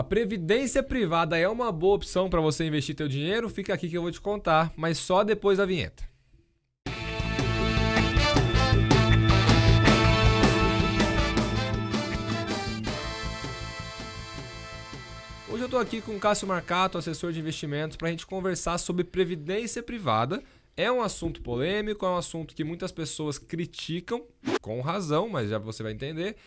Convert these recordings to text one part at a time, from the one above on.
A previdência privada é uma boa opção para você investir teu dinheiro? Fica aqui que eu vou te contar, mas só depois da vinheta. Hoje eu estou aqui com o Cássio Marcato, assessor de investimentos, para a gente conversar sobre previdência privada. É um assunto polêmico, é um assunto que muitas pessoas criticam, com razão, mas já você vai entender.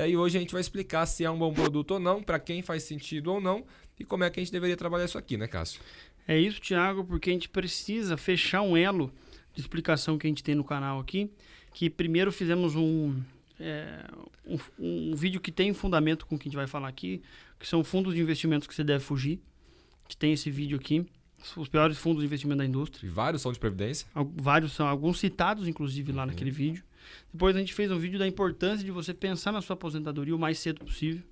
E hoje a gente vai explicar se é um bom produto ou não, para quem faz sentido ou não, e como é que a gente deveria trabalhar isso aqui, né, Cássio? É isso, Thiago, porque a gente precisa fechar um elo de explicação que a gente tem no canal aqui, que primeiro fizemos um vídeo que tem fundamento com o que a gente vai falar aqui, que são fundos de investimentos que você deve fugir. A gente tem esse vídeo aqui, os piores fundos de investimento da indústria. E vários são de previdência? Vários são, alguns citados, inclusive, lá naquele vídeo. Depois a gente fez um vídeo da importância de você pensar na sua aposentadoria o mais cedo possível.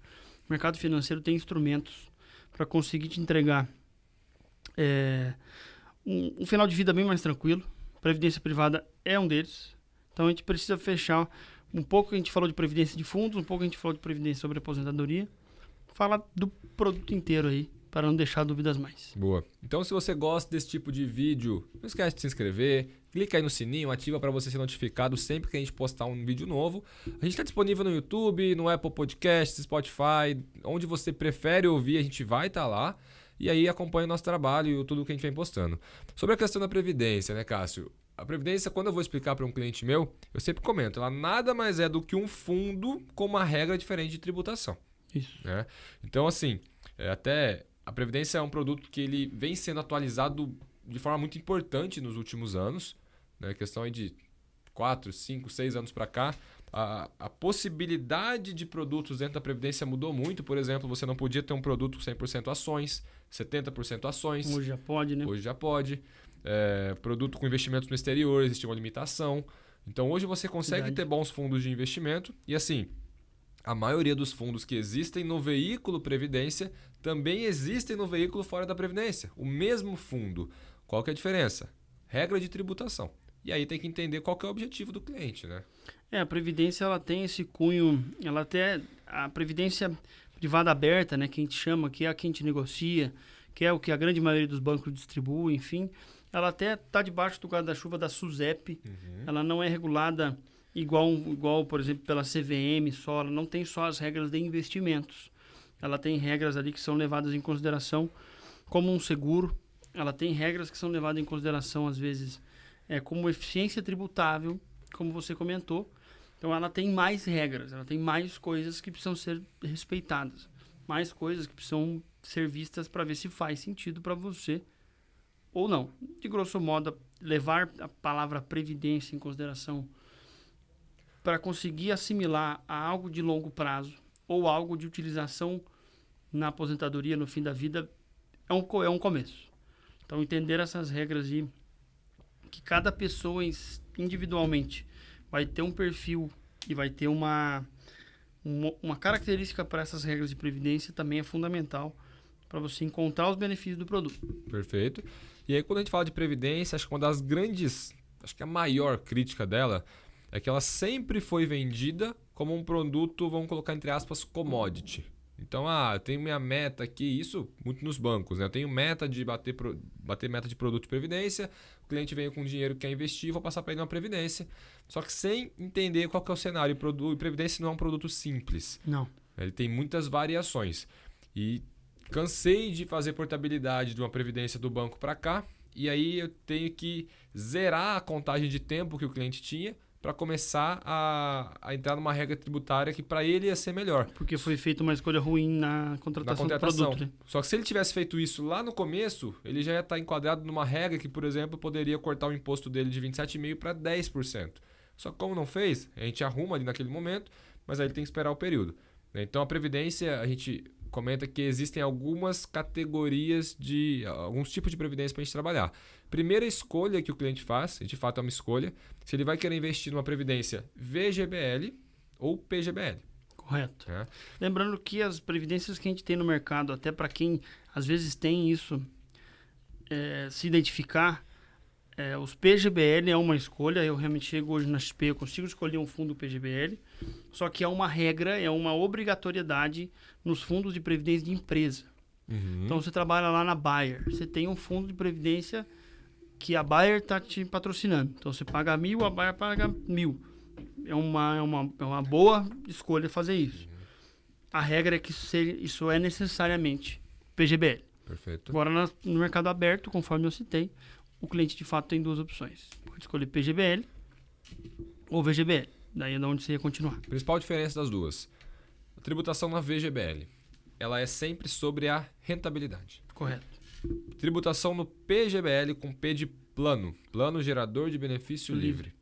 O mercado financeiro tem instrumentos para conseguir te entregar um final de vida bem mais tranquilo. Previdência privada é um deles. Então a gente precisa fechar um pouco. A gente falou de previdência de fundos, um pouco a gente falou de previdência sobre aposentadoria. Fala do produto inteiro aí, para não deixar dúvidas mais. Boa. Então, se você gosta desse tipo de vídeo, não esquece de se inscrever, clica aí no sininho, ativa para você ser notificado sempre que a gente postar um vídeo novo. A gente está disponível no YouTube, no Apple Podcasts, Spotify, onde você prefere ouvir, a gente vai estar lá. E aí acompanha o nosso trabalho e tudo que a gente vem postando. Sobre a questão da previdência, né, Cássio? A previdência, quando eu vou explicar para um cliente meu, eu sempre comento, ela nada mais é do que um fundo com uma regra diferente de tributação. Isso. Né? Então, assim, até a previdência é um produto que ele vem sendo atualizado de forma muito importante nos últimos anos, né? Questão aí de 4, 5, 6 anos para cá. A possibilidade de produtos dentro da previdência mudou muito. Por exemplo, você não podia ter um produto 100% ações, 70% ações. Hoje já pode, né? Hoje já pode. Produto com investimentos no exterior, existe uma limitação. Então, hoje você consegue ter bons fundos de investimento e, assim, a maioria dos fundos que existem no veículo Previdência também existem no veículo fora da Previdência. O mesmo fundo. Qual que é a diferença? Regra de tributação. E aí tem que entender qual que é o objetivo do cliente, né? A Previdência ela tem esse cunho, a Previdência privada aberta, né, que a gente chama, que é a que a gente negocia, que é o que a grande maioria dos bancos distribui, enfim, ela até está debaixo do guarda-chuva da SUSEP. Ela não é regulada igual, por exemplo, pela CVM só, ela não tem só as regras de investimentos. Ela tem regras ali que são levadas em consideração como um seguro. Ela tem regras que são levadas em consideração, às vezes, como eficiência tributável, como você comentou. Então, ela tem mais regras, ela tem mais coisas que precisam ser respeitadas, mais coisas que precisam ser vistas para ver se faz sentido para você ou não. De grosso modo, levar a palavra previdência em consideração para conseguir assimilar a algo de longo prazo ou algo de utilização na aposentadoria, no fim da vida, é um começo. Então, entender essas regras de que cada pessoa individualmente vai ter um perfil e vai ter uma característica para essas regras de previdência também é fundamental para você encontrar os benefícios do produto. Perfeito. E aí, quando a gente fala de previdência, acho que uma das grandes, acho que a maior crítica dela é que ela sempre foi vendida como um produto, vamos colocar entre aspas, commodity. Então, eu tenho minha meta aqui, isso muito nos bancos, né? Eu tenho meta de bater meta de produto de previdência, o cliente vem com dinheiro que quer investir, vou passar para ele uma previdência, só que sem entender qual que é o cenário. E previdência não é um produto simples. Não. Ele tem muitas variações. E cansei de fazer portabilidade de uma previdência do banco para cá, e aí eu tenho que zerar a contagem de tempo que o cliente tinha para começar a entrar numa regra tributária que para ele ia ser melhor. Porque foi feita uma escolha ruim na contratação do produto. Né? Só que se ele tivesse feito isso lá no começo, ele já ia estar enquadrado numa regra que, por exemplo, poderia cortar o imposto dele de 27,5% para 10%. Só que como não fez, a gente arruma ali naquele momento, mas aí ele tem que esperar o período. Então a Previdência, a gente comenta que existem algumas categorias alguns tipos de previdência para a gente trabalhar. Primeira escolha que o cliente faz, de fato é uma escolha, se ele vai querer investir numa previdência VGBL ou PGBL. Correto. Lembrando que as previdências que a gente tem no mercado, até para quem às vezes tem isso, se identificar, Os PGBL é uma escolha. Eu realmente chego hoje na XP, eu consigo escolher um fundo PGBL. Só que é uma regra, é uma obrigatoriedade nos fundos de previdência de empresa. Então, você trabalha lá na Bayer. Você tem um fundo de previdência que a Bayer está te patrocinando. Então, você paga 1.000, a Bayer paga 1.000. É uma boa escolha fazer isso. A regra é que isso é necessariamente PGBL. Perfeito. Agora, no mercado aberto, conforme eu citei, o cliente de fato tem duas opções. Pode escolher PGBL ou VGBL. Daí é de onde você ia continuar. Principal diferença das duas. A tributação na VGBL, ela é sempre sobre a rentabilidade. Correto. Tributação no PGBL com P de plano. Plano gerador de benefício livre.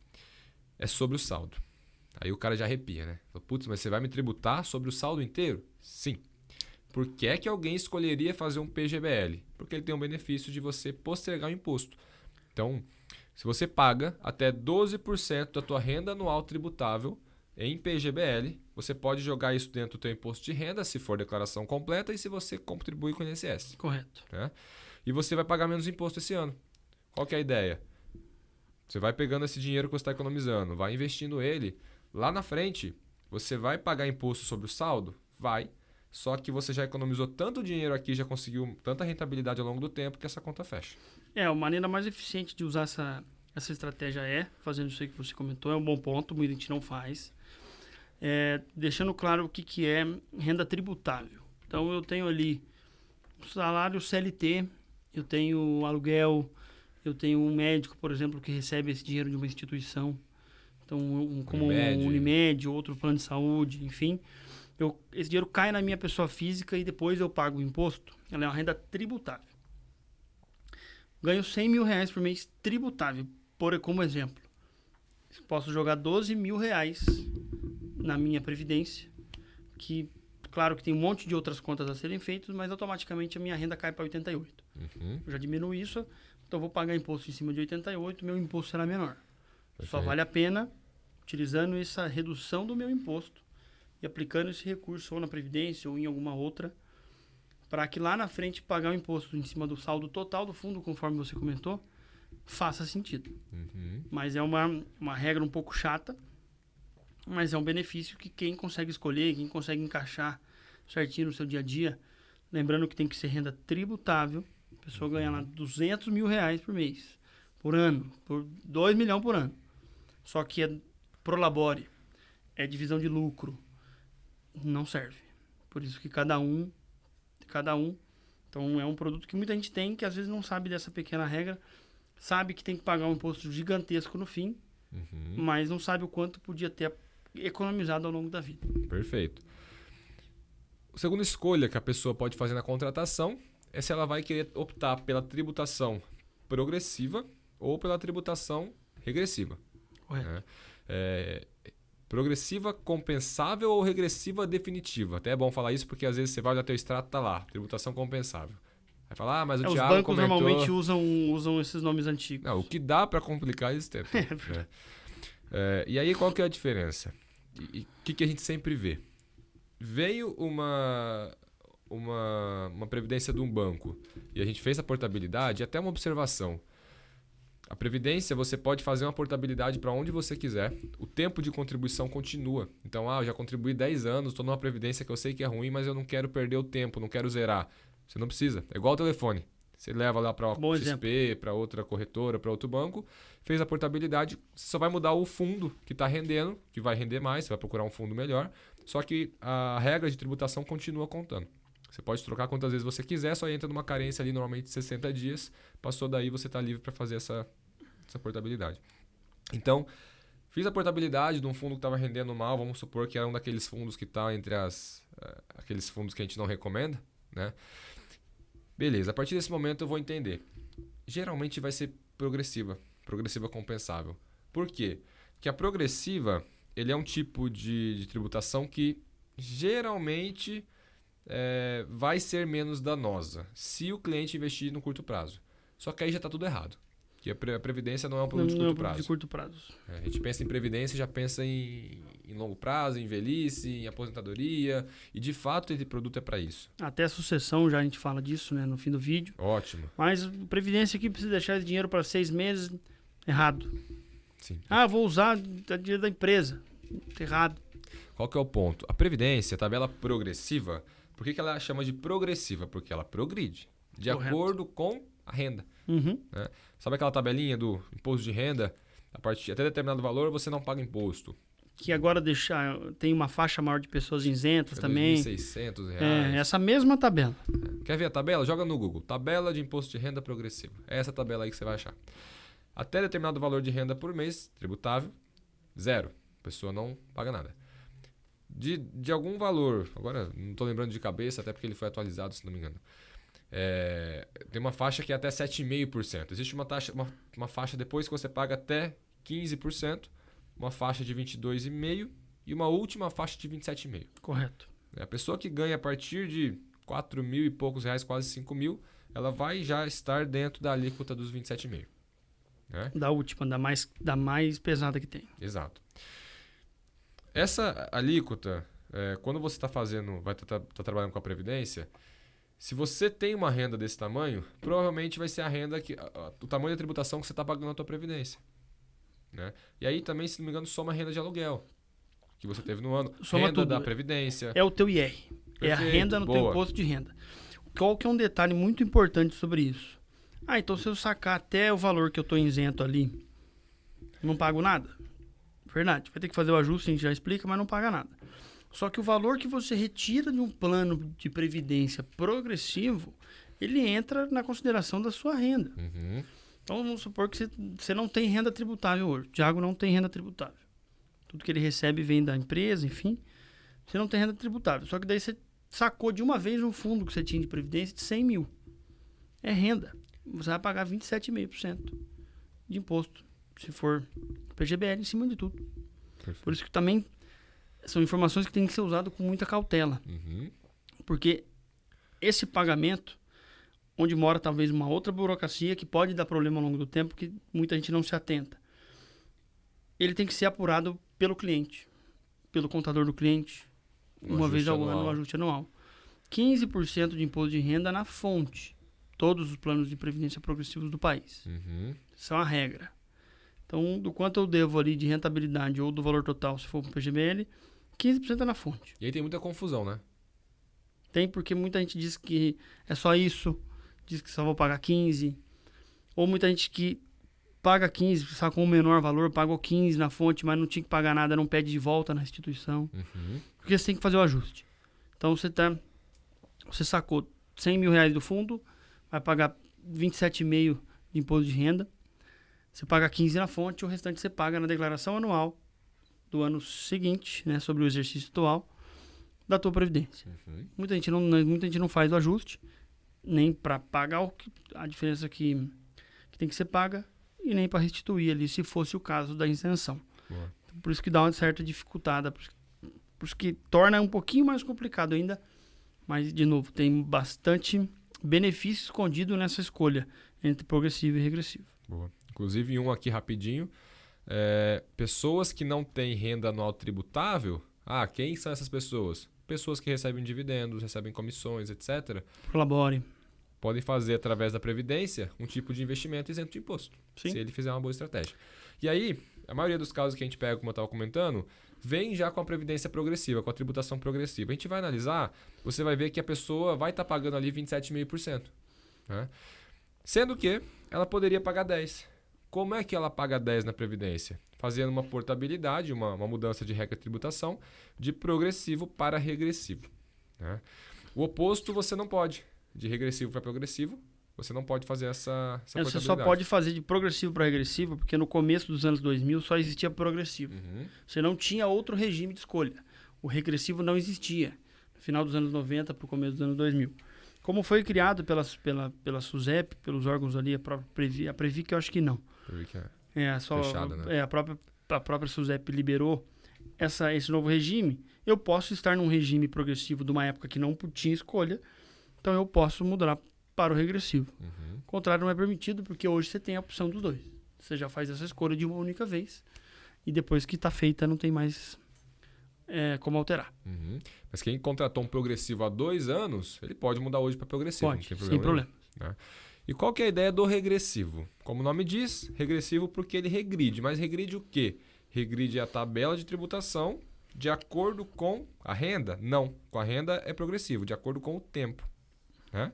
É sobre o saldo. Aí o cara já arrepia, né? Fala, putz, mas você vai me tributar sobre o saldo inteiro? Sim. Por que é que alguém escolheria fazer um PGBL? Porque ele tem um benefício de você postergar o imposto. Então, se você paga até 12% da tua renda anual tributável em PGBL, você pode jogar isso dentro do teu imposto de renda, se for declaração completa, e se você contribui com o INSS. Correto. Né? E você vai pagar menos imposto esse ano. Qual que é a ideia? Você vai pegando esse dinheiro que você está economizando, vai investindo ele. Lá na frente, você vai pagar imposto sobre o saldo? Vai. Só que você já economizou tanto dinheiro aqui, já conseguiu tanta rentabilidade ao longo do tempo que essa conta fecha. A maneira mais eficiente de usar essa estratégia fazendo isso aí que você comentou, é um bom ponto, muita gente não faz. Deixando claro o que é renda tributável. Então, eu tenho ali salário CLT, eu tenho aluguel, eu tenho um médico, por exemplo, que recebe esse dinheiro de uma instituição. Então, como um Unimed, outro plano de saúde, enfim. Esse dinheiro cai na minha pessoa física e depois eu pago o imposto. Ela é uma renda tributável. Ganho 100 mil reais por mês tributável, como exemplo. Posso jogar 12 mil reais na minha previdência, que, claro que tem um monte de outras contas a serem feitas, mas automaticamente a minha renda cai para 88. Eu já diminuo isso, então eu vou pagar imposto em cima de 88, meu imposto será menor. Perfeito. Só vale a pena utilizando essa redução do meu imposto e aplicando esse recurso ou na Previdência ou em alguma outra, para que lá na frente pagar o imposto em cima do saldo total do fundo, conforme você comentou, faça sentido. Mas é uma regra um pouco chata, mas é um benefício que quem consegue escolher, quem consegue encaixar certinho no seu dia a dia, lembrando que tem que ser renda tributável, a pessoa ganha lá 200 mil reais por mês, por ano, por 2 milhões por ano. Só que é prolabore, é divisão de lucro, não serve. Por isso que cada um. Então, é um produto que muita gente tem, que às vezes não sabe dessa pequena regra, sabe que tem que pagar um imposto gigantesco no fim, mas não sabe o quanto podia ter economizado ao longo da vida. Perfeito. A segunda escolha que a pessoa pode fazer na contratação é se ela vai querer optar pela tributação progressiva ou pela tributação regressiva. Correto. Progressiva compensável ou regressiva definitiva. Até é bom falar isso porque às vezes você vai olhar teu extrato, tá lá, tributação compensável. Vai falar, mas o Thiago os bancos comentou... normalmente usam esses nomes antigos. Não, o que dá para complicar é esse tempo. E aí qual que é a diferença? E o que a gente sempre vê? Veio uma previdência de um banco e a gente fez a portabilidade, até uma observação. A previdência, você pode fazer uma portabilidade para onde você quiser. O tempo de contribuição continua. Então, eu já contribuí 10 anos, estou numa previdência que eu sei que é ruim, mas eu não quero perder o tempo, não quero zerar. Você não precisa. É igual o telefone. Você leva lá para a XP, para outra corretora, para outro banco, fez a portabilidade, você só vai mudar o fundo que está rendendo, que vai render mais, você vai procurar um fundo melhor, só que a regra de tributação continua contando. Você pode trocar quantas vezes você quiser, só entra numa carência ali normalmente de 60 dias, passou daí você está livre para fazer essa portabilidade. Então, fiz a portabilidade de um fundo que estava rendendo mal, vamos supor que era um daqueles fundos que está entre aqueles fundos que a gente não recomenda, né? Beleza, a partir desse momento eu vou entender. Geralmente vai ser progressiva compensável. Por quê? Porque a progressiva, ele é um tipo de tributação que geralmente vai ser menos danosa se o cliente investir no curto prazo. Só que aí já está tudo errado. Que a previdência não é um produto de curto prazo. De curto prazo. A gente pensa em previdência e já pensa em longo prazo, em velhice, em aposentadoria. E de fato esse produto é para isso. Até a sucessão já a gente fala disso, né, no fim do vídeo. Ótimo. Mas previdência aqui precisa deixar esse dinheiro para 6 meses, errado. Sim. Vou usar o dinheiro da empresa, errado. Qual que é o ponto? A previdência, a tabela progressiva, por que ela chama de progressiva? Porque ela progride de acordo com a renda. Uhum. Né? Sabe aquela tabelinha do imposto de renda? A partir até determinado valor você não paga imposto. Que agora tem uma faixa maior de pessoas isentas também. R$2.600. Essa mesma tabela. Quer ver a tabela? Joga no Google. Tabela de imposto de renda progressivo. É essa tabela aí que você vai achar. Até determinado valor de renda por mês, tributável, 0. A pessoa não paga nada. De algum valor, agora não estou lembrando de cabeça, até porque ele foi atualizado, se não me engano. Tem uma faixa que é até 7,5%. Existe uma faixa depois que você paga até 15%, uma faixa de 22,5% e uma última faixa de 27,5%. Correto. A pessoa que ganha a partir de 4 mil e poucos reais, quase 5 mil, ela vai já estar dentro da alíquota dos 27,5%. Né? Da última, da mais pesada que tem. Exato. Essa alíquota, quando você está fazendo, vai estar trabalhando com a Previdência, se você tem uma renda desse tamanho, provavelmente vai ser a renda o tamanho da tributação que você está pagando na tua Previdência. Né? E aí também, se não me engano, soma a renda de aluguel que você teve no ano. Soma renda tudo. Da Previdência. É o teu IR. Perfeito, é a renda no teu imposto de renda. Qual que é um detalhe muito importante sobre isso? Então se eu sacar até o valor que eu estou isento ali, não pago nada? Verdade. Vai ter que fazer o ajuste, a gente já explica, mas não paga nada. Só que o valor que você retira de um plano de previdência progressivo, ele entra na consideração da sua renda. Uhum. Então vamos supor que você não tem renda tributável hoje. O Thiago não tem renda tributável. Tudo que ele recebe vem da empresa, enfim. Você não tem renda tributável. Só que daí você sacou de uma vez um fundo que você tinha de previdência de 100 mil. É renda. Você vai pagar 27,5% de imposto. Se for PGBL em cima de tudo. Perfeito. Por isso que também são informações que têm que ser usadas com muita cautela. Uhum. Porque esse pagamento, onde mora talvez uma outra burocracia que pode dar problema ao longo do tempo, que muita gente não se atenta. Ele tem que ser apurado pelo cliente, pelo contador do cliente, uma vez ao ano, no ajuste anual. 15% de imposto de renda na fonte. Todos os planos de previdência progressivos do país. Uhum. Isso é uma regra. Então, do quanto eu devo ali de rentabilidade ou do valor total, se for para o PGBL, 15% é na fonte. E aí tem muita confusão, né? Tem, porque muita gente diz que é só isso, diz que só vou pagar 15%. Ou muita gente que paga 15%, sacou um menor valor, pagou 15% na fonte, mas não tinha que pagar nada, não pede de volta na instituição. Uhum. Porque você tem que fazer o ajuste. Então, você sacou 100 mil reais do fundo, vai pagar 27,5% de imposto de renda. Você paga 15% na fonte, o restante você paga na declaração anual do ano seguinte, né, sobre o exercício atual da tua previdência. Uhum. Muita gente não faz o ajuste, nem para pagar a diferença que tem que ser paga e nem para restituir ali, se fosse o caso da isenção. Boa. Por isso que dá uma certa dificultada, por isso que torna um pouquinho mais complicado ainda, mas, de novo, tem bastante benefício escondido nessa escolha entre progressivo e regressivo. Boa. Inclusive, um aqui rapidinho. Pessoas que não têm renda anual tributável. Quem são essas pessoas? Pessoas que recebem dividendos, recebem comissões, etc. Colabore. Podem fazer, através da Previdência, um tipo de investimento isento de imposto. Sim. Se ele fizer uma boa estratégia. E aí, a maioria dos casos que a gente pega, como eu estava comentando, vem já com a Previdência progressiva, com a tributação progressiva. A gente vai analisar, você vai ver que a pessoa vai estar pagando ali 27,5%. Né? Sendo que ela poderia pagar 10%. Como é que ela paga 10% na Previdência? Fazendo uma portabilidade, uma mudança de regra de tributação de progressivo para regressivo. Né? O oposto você não pode. De regressivo para progressivo, você não pode fazer essa portabilidade. Você só pode fazer de progressivo para regressivo, porque no começo dos anos 2000 só existia progressivo. Uhum. Você não tinha outro regime de escolha. O regressivo não existia. No final dos anos 90 para o começo dos anos 2000. Como foi criado pela SUSEP, pelos órgãos ali, a Previ que eu acho que não. Fechada, né? A própria SUSEP liberou esse novo regime. Eu posso estar num regime progressivo de uma época que não tinha escolha, então eu posso mudar para o regressivo. Uhum. O contrário não é permitido, porque hoje você tem a opção dos dois. Você já faz essa escolha de uma única vez e depois que está feita não tem mais como alterar. Uhum. Mas quem contratou um progressivo há 2 anos, ele pode mudar hoje para progressivo. Pode, não tem sem problema problema. nenhum, né? E qual que é a ideia do regressivo? Como o nome diz, regressivo porque ele regride. Mas regride o quê? Regride a tabela de tributação de acordo com a renda? Não. Com a renda é progressivo, de acordo com o tempo. Né?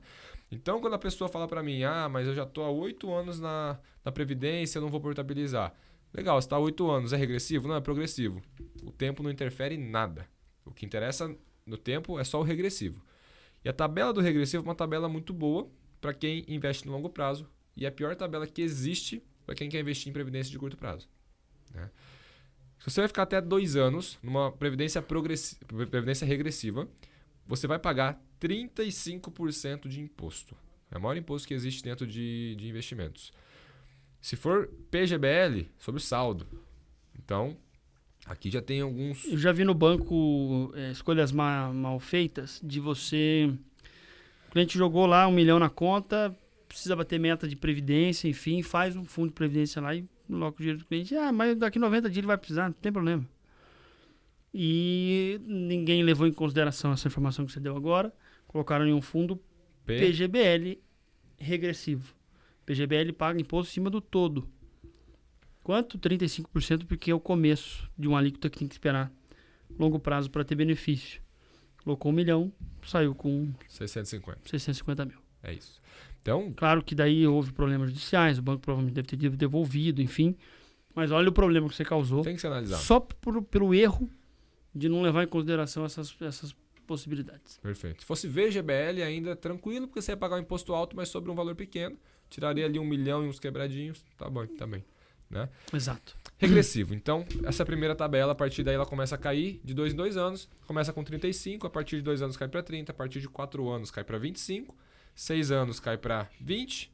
Então, quando a pessoa fala para mim, mas eu já estou há 8 anos na Previdência, eu não vou portabilizar. Legal, você está há 8 anos, é regressivo? Não, é progressivo. O tempo não interfere em nada. O que interessa no tempo é só o regressivo. E a tabela do regressivo é uma tabela muito boa para quem investe no longo prazo e é a pior tabela que existe para quem quer investir em previdência de curto prazo. Né? Se você vai ficar até 2 anos numa previdência regressiva, você vai pagar 35% de imposto. É o maior imposto que existe dentro de investimentos. Se for PGBL, sobre o saldo. Então, aqui já tem alguns... Eu já vi no banco escolhas mal feitas de você... O cliente jogou lá 1 milhão na conta, precisa bater meta de previdência, enfim, faz um fundo de previdência lá e coloca o dinheiro do cliente. Mas daqui 90 dias ele vai precisar, não tem problema. E ninguém levou em consideração essa informação que você deu agora. Colocaram em um fundo PGBL regressivo. PGBL paga imposto em cima do todo. Quanto? 35%, porque é o começo de uma alíquota que tem que esperar longo prazo para ter benefício. Colocou 1 milhão, saiu com 650 mil. É isso. Então, claro que daí houve problemas judiciais, o banco provavelmente deve ter devolvido, enfim. Mas olha o problema que você causou. Tem que ser analisado. Só pelo erro de não levar em consideração essas possibilidades. Perfeito. Se fosse VGBL ainda tranquilo, porque você ia pagar um imposto alto, mas sobre um valor pequeno. Tiraria ali 1 milhão e uns quebradinhos. Tá bom também. Né? Exato. Regressivo. Então, essa primeira tabela, a partir daí ela começa a cair de 2 em 2 anos. Começa com 35, a partir de 2 anos cai para 30, a partir de 4 anos cai para 25, 6 anos cai para 20,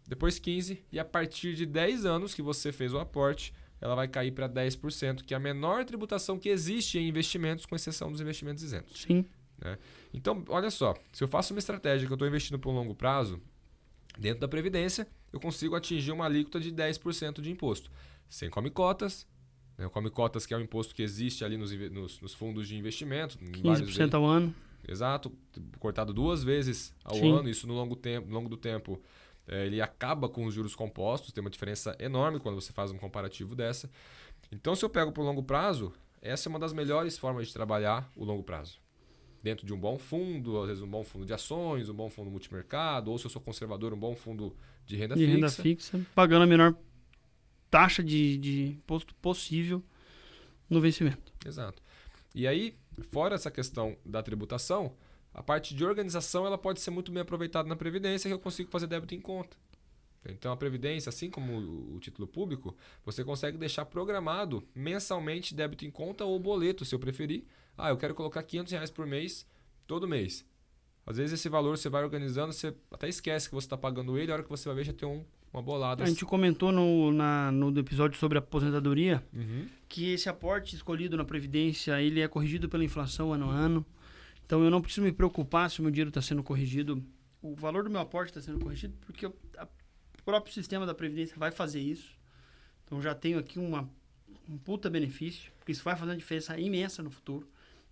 depois 15, e a partir de 10 anos que você fez o aporte, ela vai cair para 10%, que é a menor tributação que existe em investimentos, com exceção dos investimentos isentos. Sim. Né? Então, olha só, se eu faço uma estratégia que eu estou investindo por um longo prazo, dentro da Previdência, eu consigo atingir uma alíquota de 10% de imposto. Sem come-cotas, né? O come-cotas que é um imposto que existe ali nos fundos de investimento. 15% ao ano. Exato, cortado 2 vezes ao Sim. ano, isso no longo do tempo. Ele acaba com os juros compostos, tem uma diferença enorme quando você faz um comparativo dessa. Então, se eu pego para o longo prazo, essa é uma das melhores formas de trabalhar o longo prazo. Dentro de um bom fundo, às vezes um bom fundo de ações, um bom fundo multimercado, ou se eu sou conservador, um bom fundo de renda fixa. Renda fixa, pagando a menor taxa de imposto possível no vencimento. Exato. E aí, fora essa questão da tributação, a parte de organização ela pode ser muito bem aproveitada na Previdência, que eu consigo fazer débito em conta. Então, a Previdência, assim como o título público, você consegue deixar programado mensalmente débito em conta ou boleto, se eu preferir. Eu quero colocar R$500 por mês, todo mês. Às vezes esse valor você vai organizando, você até esquece que você está pagando ele, a hora que você vai ver já tem uma bolada. A gente comentou no episódio sobre a aposentadoria que esse aporte escolhido na Previdência ele é corrigido pela inflação ano a ano. Então eu não preciso me preocupar se o meu dinheiro está sendo corrigido. O valor do meu aporte está sendo corrigido porque o próprio sistema da Previdência vai fazer isso. Então já tenho aqui um puta benefício, porque isso vai fazer uma diferença imensa no futuro.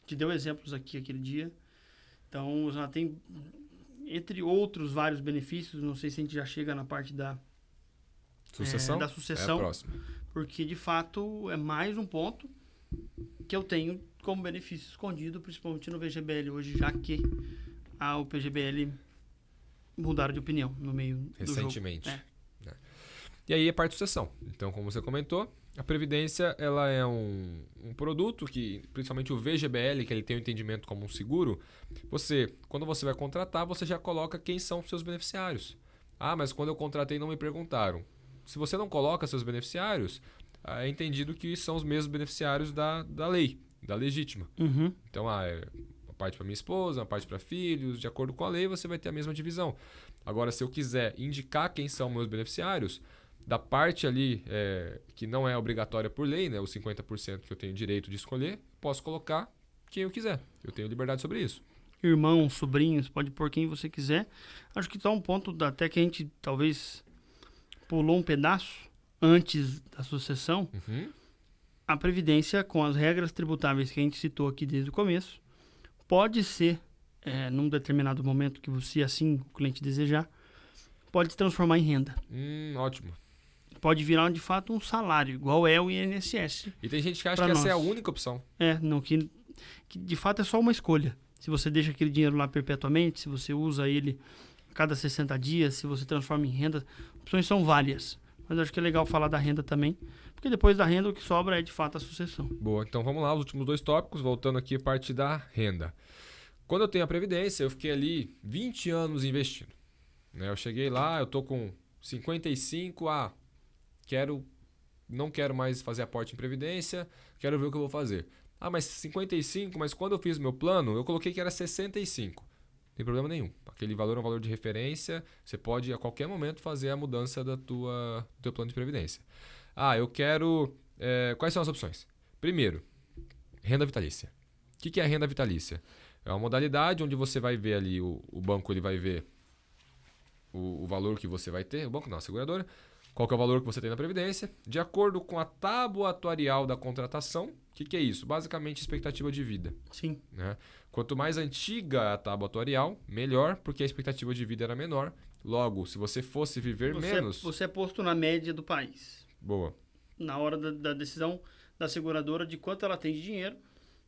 Te deu exemplos aqui aquele dia. Então já tem, entre outros vários benefícios, não sei se a gente já chega na parte da sucessão. Da sucessão, é a próxima. Porque de fato é mais um ponto que eu tenho como benefício escondido, principalmente no VGBL hoje, já que o PGBL mudaram de opinião no meio do recentemente. jogo. E aí a parte de sucessão. Então, como você comentou, a Previdência ela é um produto que, principalmente o VGBL, que ele tem o entendimento como um seguro, quando você vai contratar, você já coloca quem são os seus beneficiários. Mas quando eu contratei não me perguntaram. Se você não coloca seus beneficiários, é entendido que são os mesmos beneficiários da lei, da legítima. Então, uma parte para minha esposa, uma parte para filhos, de acordo com a lei, você vai ter a mesma divisão. Agora, se eu quiser indicar quem são meus beneficiários, da parte ali que não é obrigatória por lei, né, os 50% que eu tenho direito de escolher, posso colocar quem eu quiser. Eu tenho liberdade sobre isso. irmãos, sobrinhos, pode pôr quem você quiser. Acho que está um ponto até que a gente talvez pulou um pedaço antes da sucessão. Uhum. A Previdência, com as regras tributáveis que a gente citou aqui desde o começo, pode ser, num determinado momento que você, assim, o cliente desejar, pode se transformar em renda. Ótimo. Pode virar, de fato, um salário, igual é o INSS. E tem gente que acha que essa é a única opção. Não, que de fato é só uma escolha. Se você deixa aquele dinheiro lá perpetuamente, se você usa ele a cada 60 dias, se você transforma em renda, opções são várias. Mas eu acho que é legal falar da renda também, porque depois da renda o que sobra é de fato a sucessão. Boa, então vamos lá, os últimos 2 tópicos, voltando aqui a parte da renda. Quando eu tenho a Previdência, eu fiquei ali 20 anos investindo. Eu cheguei lá, eu tô com 55, não quero mais fazer aporte em Previdência, quero ver o que eu vou fazer. Mas 55, mas quando eu fiz o meu plano, eu coloquei que era 65. Não tem problema nenhum. Aquele valor é um valor de referência, você pode a qualquer momento fazer a mudança do teu plano de Previdência. Eu quero... quais são as opções? Primeiro, renda vitalícia. O que é a renda vitalícia? É uma modalidade onde você vai ver ali, o banco ele vai ver o valor que você vai ter, o banco não, a seguradora, qual que é o valor que você tem na Previdência, de acordo com a tábua atuarial da contratação. O que é isso? Basicamente, expectativa de vida. Sim. Né? Quanto mais antiga a tábua atuarial, melhor, porque a expectativa de vida era menor. Logo, se você fosse viver menos... Você é posto na média do país. Boa. Na hora da decisão da seguradora de quanto ela tem de dinheiro,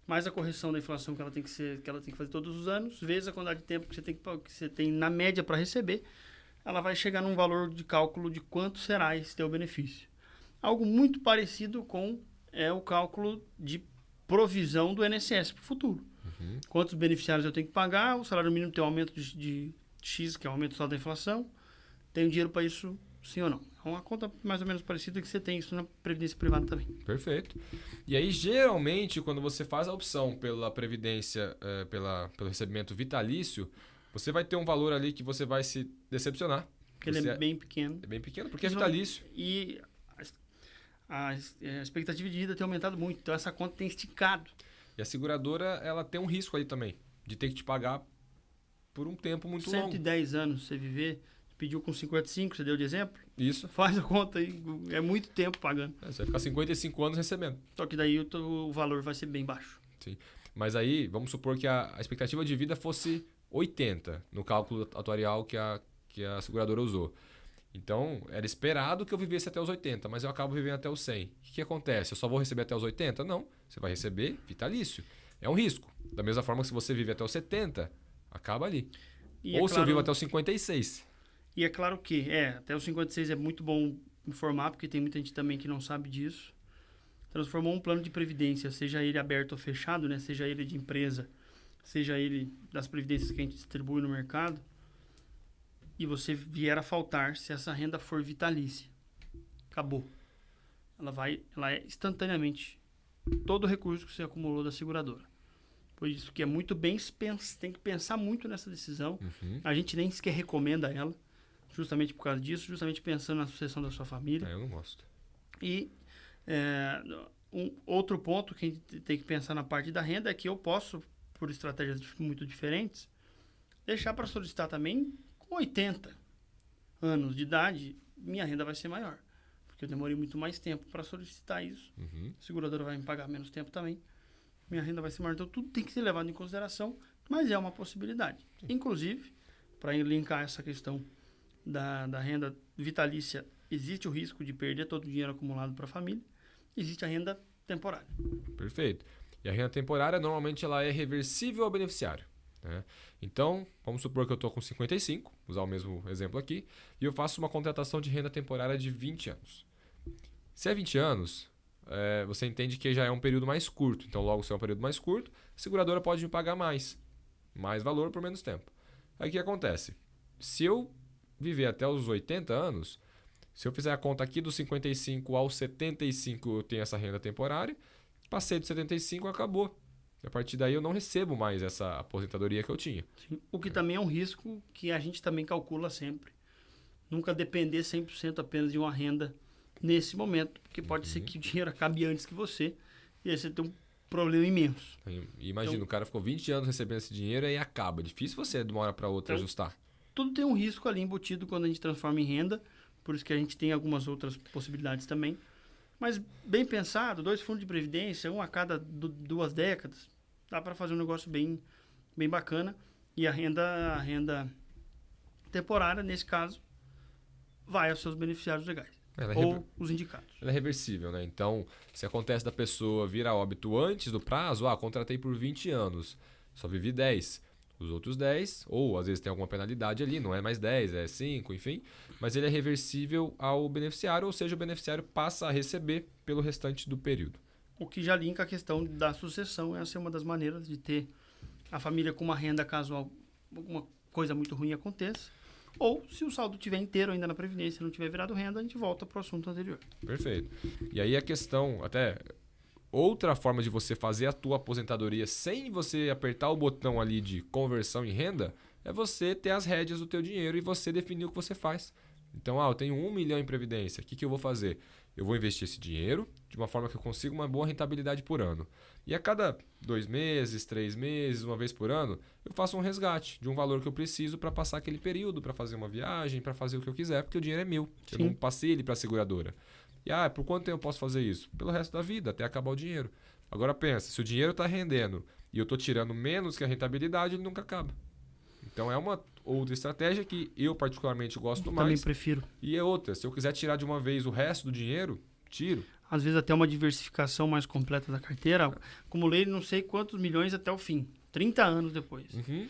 mais a correção da inflação que ela tem que fazer todos os anos, vezes a quantidade de tempo que você tem na média para receber, ela vai chegar num valor de cálculo de quanto será esse teu benefício. Algo muito parecido com o cálculo de provisão do INSS para o futuro. Uhum. Quantos beneficiários eu tenho que pagar, o salário mínimo tem um aumento de X, que é o aumento só da inflação, tenho dinheiro para isso, sim ou não? É uma conta mais ou menos parecida que você tem isso na Previdência Privada também. Perfeito. E aí, geralmente, quando você faz a opção pela Previdência, pelo recebimento vitalício, você vai ter um valor ali que você vai se decepcionar. Porque ele é bem pequeno. É bem pequeno, porque é vitalício. E a expectativa de vida tem aumentado muito, então essa conta tem esticado. E a seguradora, ela tem um risco aí também, de ter que te pagar por um tempo muito longo. 110 anos você viver, pediu com 55, você deu de exemplo? Isso. Faz a conta aí, é muito tempo pagando. Você vai ficar 55 anos recebendo. Só que daí o valor vai ser bem baixo. Sim. Mas aí, vamos supor que a expectativa de vida fosse 80, no cálculo atuarial que a seguradora usou. Então, era esperado que eu vivesse até os 80, mas eu acabo vivendo até os 100. O que acontece? Eu só vou receber até os 80? Não. Você vai receber vitalício. É um risco. Da mesma forma que se você vive até os 70, acaba ali. Ou se eu vivo até os 56. E é claro que, até os 56 é muito bom informar, porque tem muita gente também que não sabe disso. Transformou um plano de previdência, seja ele aberto ou fechado, né? Seja ele de empresa, seja ele das previdências que a gente distribui no mercado, e você vier a faltar, se essa renda for vitalícia, acabou. Ela é instantaneamente todo o recurso que você acumulou da seguradora. Por isso que é muito bem, tem que pensar muito nessa decisão. Uhum. A gente nem sequer recomenda ela, justamente por causa disso, justamente pensando na sucessão da sua família. Eu não gosto. E um outro ponto que a gente tem que pensar na parte da renda é que eu posso, por estratégias muito diferentes, deixar para solicitar também com 80 anos de idade, minha renda vai ser maior. Porque eu demorei muito mais tempo para solicitar isso. Uhum. A seguradora vai me pagar menos tempo também. Minha renda vai ser maior. Então, tudo tem que ser levado em consideração, mas é uma possibilidade. Sim. Inclusive, para linkar essa questão da renda vitalícia, existe o risco de perder todo o dinheiro acumulado para a família. Existe a renda temporária. Perfeito. E a renda temporária, normalmente, ela é reversível ao beneficiário. Né? Então, vamos supor que eu estou com 55, usar o mesmo exemplo aqui, e eu faço uma contratação de renda temporária de 20 anos. Se é 20 anos, você entende que já é um período mais curto. Então, logo, se é um período mais curto, a seguradora pode me pagar mais valor por menos tempo. Aí, o que acontece? Se eu viver até os 80 anos, se eu fizer a conta aqui dos 55 aos 75, eu tenho essa renda temporária, passei dos 75, acabou. E a partir daí eu não recebo mais essa aposentadoria que eu tinha. Sim. O que também é um risco que a gente também calcula sempre. Nunca depender 100% apenas de uma renda nesse momento, porque pode ser que o dinheiro acabe antes que você, e aí você tem problema imenso. Imagina, Então, o cara ficou 20 anos recebendo esse dinheiro e acaba. Difícil você, de uma hora para outra, Então, ajustar. tudo tem um risco ali embutido quando a gente transforma em renda, por isso que a gente tem algumas outras possibilidades também. Mas, bem pensado, 2 fundos de previdência, um a cada 2 décadas, dá para fazer um negócio bem, bem bacana. E a renda temporária, nesse caso, vai aos seus beneficiários legais. Ou os indicados. Ela é reversível, né? Então, se acontece da pessoa vir a óbito antes do prazo, contratei por 20 anos, só vivi 10. Os outros 10, ou às vezes tem alguma penalidade ali, não é mais 10, é 5, enfim. Mas ele é reversível ao beneficiário, ou seja, o beneficiário passa a receber pelo restante do período. O que já linka a questão da sucessão. Essa é uma das maneiras de ter a família com uma renda caso alguma coisa muito ruim aconteça. Ou, se o saldo estiver inteiro ainda na Previdência e não tiver virado renda, a gente volta para o assunto anterior. Perfeito. E aí a questão, até outra forma de você fazer a tua aposentadoria sem você apertar o botão ali de conversão em renda, é você ter as rédeas do teu dinheiro e você definir o que você faz. Então, eu tenho 1 milhão em Previdência, o que eu vou fazer? Eu vou investir esse dinheiro de uma forma que eu consiga uma boa rentabilidade por ano. E a cada 2 meses, 3 meses, uma vez por ano, eu faço um resgate de um valor que eu preciso para passar aquele período, para fazer uma viagem, para fazer o que eu quiser, porque o dinheiro é meu. Eu não passei ele para a seguradora. E por quanto tempo eu posso fazer isso? Pelo resto da vida, até acabar o dinheiro. Agora pensa, se o dinheiro está rendendo e eu estou tirando menos que a rentabilidade, ele nunca acaba. Então é uma outra estratégia que eu particularmente gosto mais. Também prefiro. E é outra, se eu quiser tirar de uma vez o resto do dinheiro, tiro. Às vezes até uma diversificação mais completa da carteira. Acumulei não sei quantos milhões até o fim. 30 anos depois. Uhum.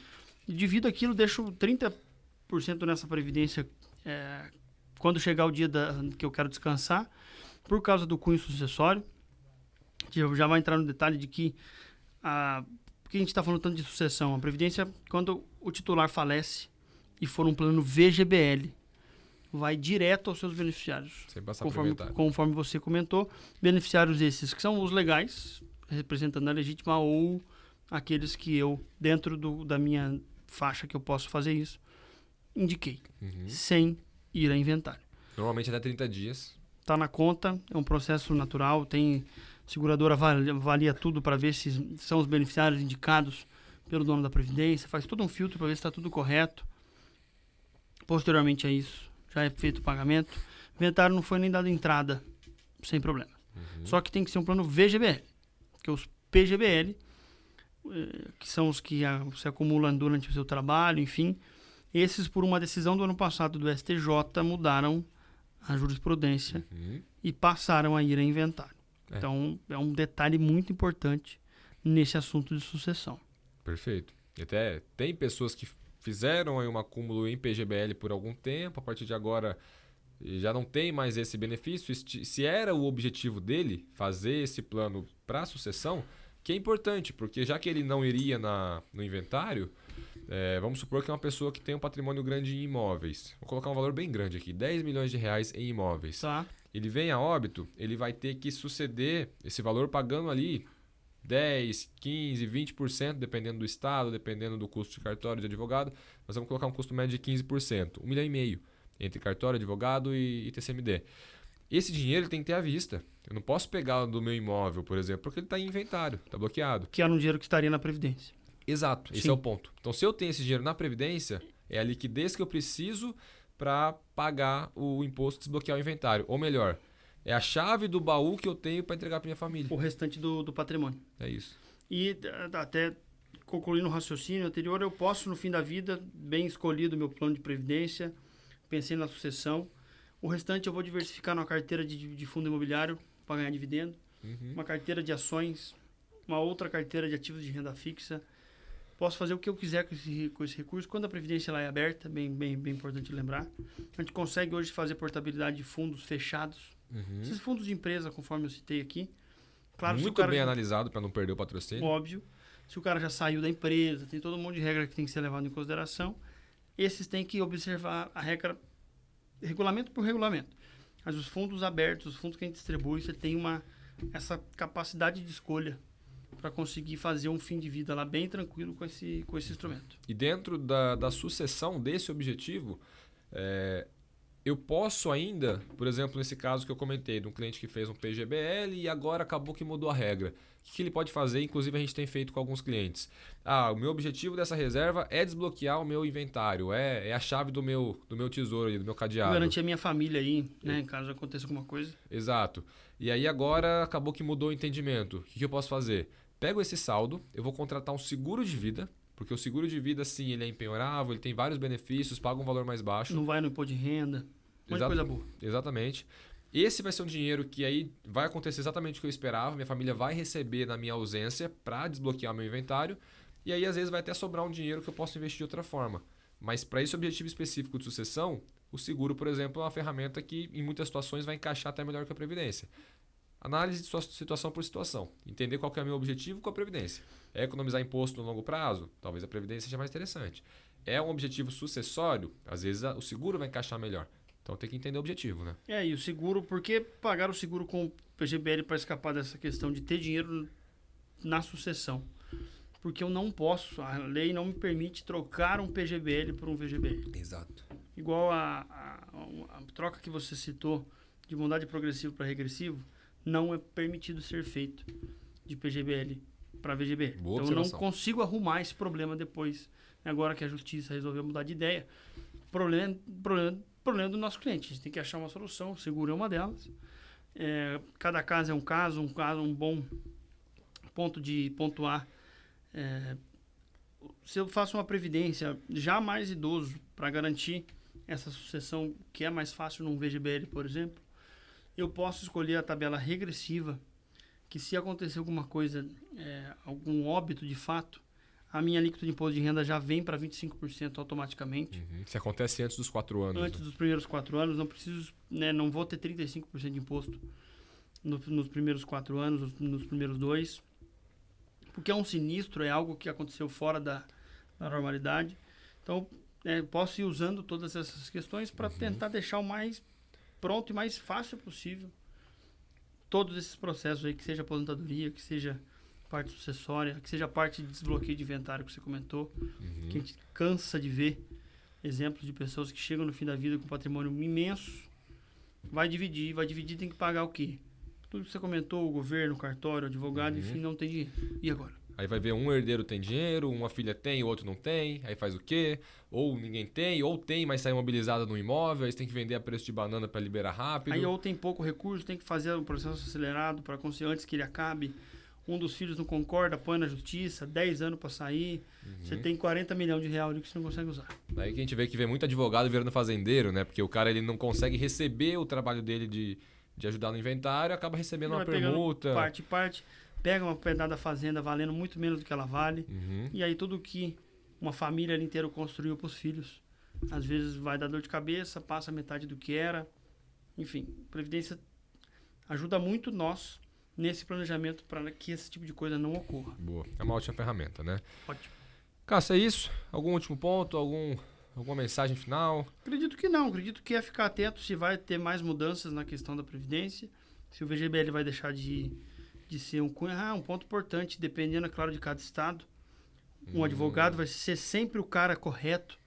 E devido àquilo, deixo 30% nessa previdência quando chegar o dia que eu quero descansar, por causa do cunho sucessório. Eu já vai entrar no detalhe de que porque a gente está falando tanto de sucessão. A previdência, quando o titular falece e for um plano VGBL, vai direto aos seus beneficiários. Sem passar por inventário. Conforme você comentou, beneficiários esses que são os legais, representando a legítima, ou aqueles que eu, dentro da minha faixa que eu posso fazer isso, indiquei, sem ir a inventário. Normalmente até 30 dias. Está na conta, é um processo natural, tem seguradora avalia tudo para ver se são os beneficiários indicados pelo dono da Previdência, faz todo um filtro para ver se está tudo correto. Posteriormente a isso, já é feito o pagamento. O inventário não foi nem dado entrada, sem problema. Só que tem que ser um plano VGBL, porque os PGBL, que são os que se acumulam durante o seu trabalho, enfim, esses, por uma decisão do ano passado do STJ, mudaram a jurisprudência e passaram a ir a inventário. Então, é um detalhe muito importante nesse assunto de sucessão. Perfeito. E até tem pessoas que fizeram aí um acúmulo em PGBL por algum tempo, a partir de agora já não tem mais esse benefício. Se era o objetivo dele fazer esse plano para sucessão, que é importante, porque já que ele não iria no inventário, vamos supor que é uma pessoa que tem um patrimônio grande em imóveis. Vou colocar um valor bem grande aqui, 10 milhões de reais em imóveis. Tá. Ele vem a óbito, ele vai ter que suceder esse valor pagando ali 10, 15, 20%, dependendo do estado, dependendo do custo de cartório de advogado. Nós vamos colocar um custo médio de 15%, 1,5 milhão entre cartório, advogado e TCMD. Esse dinheiro ele tem que ter à vista. Eu não posso pegar do meu imóvel, por exemplo, porque ele está em inventário, está bloqueado. Que era um dinheiro que estaria na Previdência. Exato, esse é o ponto. Então, se eu tenho esse dinheiro na Previdência, é a liquidez que eu preciso para pagar o imposto e desbloquear o inventário. Ou melhor, é a chave do baú que eu tenho para entregar para minha família. O restante do patrimônio. É isso. E até concluindo o raciocínio anterior, eu posso, no fim da vida, bem escolhido o meu plano de previdência, pensei na sucessão. O restante eu vou diversificar numa carteira de fundo imobiliário para ganhar dividendo, uma carteira de ações, uma outra carteira de ativos de renda fixa. Posso fazer o que eu quiser com esse recurso. Quando a Previdência ela é aberta, bem importante lembrar, a gente consegue hoje fazer portabilidade de fundos fechados. Esses fundos de empresa, conforme eu citei aqui. Claro, muito bem analisado para não perder o patrocínio. Óbvio. Se o cara já saiu da empresa, tem todo um monte de regra que tem que ser levado em consideração. Esses têm que observar a regra, regulamento por regulamento. Mas os fundos abertos, os fundos que a gente distribui, você tem essa capacidade de escolha para conseguir fazer um fim de vida lá bem tranquilo com esse instrumento. E dentro da sucessão desse objetivo, eu posso ainda, por exemplo, nesse caso que eu comentei, de um cliente que fez um PGBL e agora acabou que mudou a regra. O que ele pode fazer? Inclusive, a gente tem feito com alguns clientes. O meu objetivo dessa reserva é desbloquear o meu inventário, é a chave do meu tesouro, do meu cadeado. Garantir a minha família aí, né, caso aconteça alguma coisa. Exato. E aí agora acabou que mudou o entendimento. O que eu posso fazer? Pego esse saldo, eu vou contratar um seguro de vida, porque o seguro de vida, sim, ele é empenhorável, ele tem vários benefícios, paga um valor mais baixo. Não vai no imposto de renda, um monte de coisa boa. Exatamente. Esse vai ser um dinheiro que aí vai acontecer exatamente o que eu esperava, minha família vai receber na minha ausência para desbloquear meu inventário, e aí às vezes vai até sobrar um dinheiro que eu posso investir de outra forma. Mas para esse objetivo específico de sucessão, o seguro, por exemplo, é uma ferramenta que em muitas situações vai encaixar até melhor que a Previdência. Análise de sua situação por situação. Entender qual que é o meu objetivo com a Previdência. É economizar imposto no longo prazo? Talvez a Previdência seja mais interessante. É um objetivo sucessório? Às vezes o seguro vai encaixar melhor. Então tem que entender o objetivo, né? E o seguro, por que pagar o seguro com o PGBL para escapar dessa questão de ter dinheiro na sucessão? Porque eu não posso, a lei não me permite trocar um PGBL por um VGBL. Exato. Igual a troca que você citou de bondade progressivo para regressivo, não é permitido ser feito de PGBL para VGBL. Boa então eu não observação. consigo arrumar esse problema depois, agora que a justiça resolveu mudar de ideia. Problema do nosso cliente. A gente tem que achar uma solução, o seguro é uma delas. Cada caso é um caso, um bom ponto de pontuar. Se eu faço uma previdência já mais idoso para garantir essa sucessão que é mais fácil num VGBL, por exemplo, eu posso escolher a tabela regressiva, que se acontecer alguma coisa, algum óbito de fato, a minha alíquota de imposto de renda já vem para 25% automaticamente. Uhum. Se acontece antes dos 4 anos. Antes dos primeiros 4 anos, não preciso, não vou ter 35% de imposto nos primeiros 4 anos, nos primeiros 2. Porque é um sinistro, é algo que aconteceu fora da normalidade. Então, posso ir usando todas essas questões para tentar deixar o mais pronto e mais fácil possível todos esses processos aí, que seja aposentadoria, que seja parte sucessória, que seja parte de desbloqueio de inventário que você comentou, que a gente cansa de ver exemplos de pessoas que chegam no fim da vida com patrimônio imenso, vai dividir, tem que pagar o quê? Tudo que você comentou, o governo, o cartório, o advogado, enfim, não tem dinheiro. E agora? Aí vai ver um herdeiro tem dinheiro, uma filha tem, o outro não tem, aí faz o quê? Ou ninguém tem, ou tem, mas sai imobilizado no imóvel, aí você tem que vender a preço de banana para liberar rápido. Aí ou tem pouco recurso, tem que fazer um processo acelerado para conseguir antes que ele acabe. Um dos filhos não concorda, põe na justiça, 10 anos para sair, você tem 40 milhões de reais ali que você não consegue usar. Daí que a gente vê que vem muito advogado virando fazendeiro, né? Porque o cara ele não consegue receber o trabalho dele de ajudar no inventário, acaba recebendo uma permuta. Parte, pega uma pedaço da fazenda valendo muito menos do que ela vale, e aí tudo que uma família ali inteira construiu para os filhos, às vezes vai dar dor de cabeça, passa metade do que era. Enfim, Previdência ajuda muito nós nesse planejamento para que esse tipo de coisa não ocorra. Boa, é uma ótima ferramenta, né? Ótimo. Cássio, é isso? Algum último ponto? Alguma mensagem final? Acredito que não. Acredito que é ficar atento se vai ter mais mudanças na questão da Previdência, se o VGBL vai deixar de ser um ponto importante, dependendo, é claro, de cada estado. Um advogado vai ser sempre o cara correto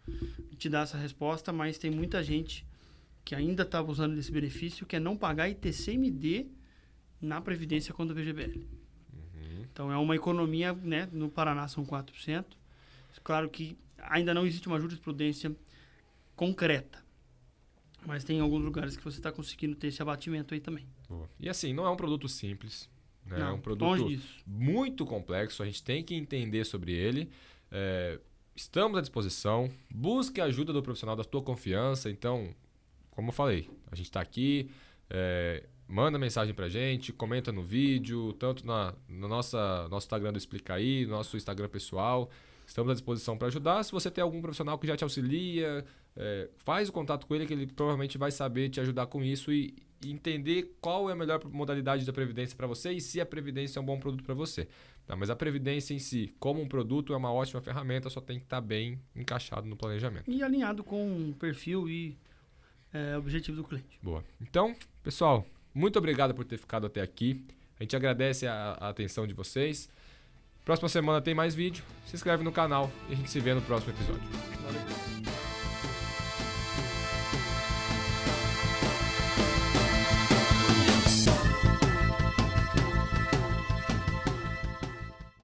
de te dar essa resposta, mas tem muita gente que ainda está abusando desse benefício, que é não pagar ITCMD na Previdência quando o VGBL. Então é uma economia, né? No Paraná são 4%. Claro que ainda não existe uma jurisprudência concreta, mas tem alguns lugares que você está conseguindo ter esse abatimento aí também. Boa. E assim, não é um produto simples, né? Não, é um produto muito complexo, a gente tem que entender sobre ele. Estamos à disposição, busque a ajuda do profissional da tua confiança. Então, como eu falei, a gente está aqui, manda mensagem pra gente, comenta no vídeo, tanto no nosso Instagram do Explica Aí, nosso Instagram pessoal. Estamos à disposição para ajudar. Se você tem algum profissional que já te auxilia, faz o contato com ele, que ele provavelmente vai saber te ajudar com isso e entender qual é a melhor modalidade da Previdência para você e se a Previdência é um bom produto para você. Tá? Mas a Previdência em si, como um produto, é uma ótima ferramenta, só tem que estar bem encaixado no planejamento. E alinhado com o perfil e objetivo do cliente. Boa. Então, pessoal, muito obrigado por ter ficado até aqui. A gente agradece a atenção de vocês. Próxima semana tem mais vídeo. Se inscreve no canal e a gente se vê no próximo episódio. Valeu.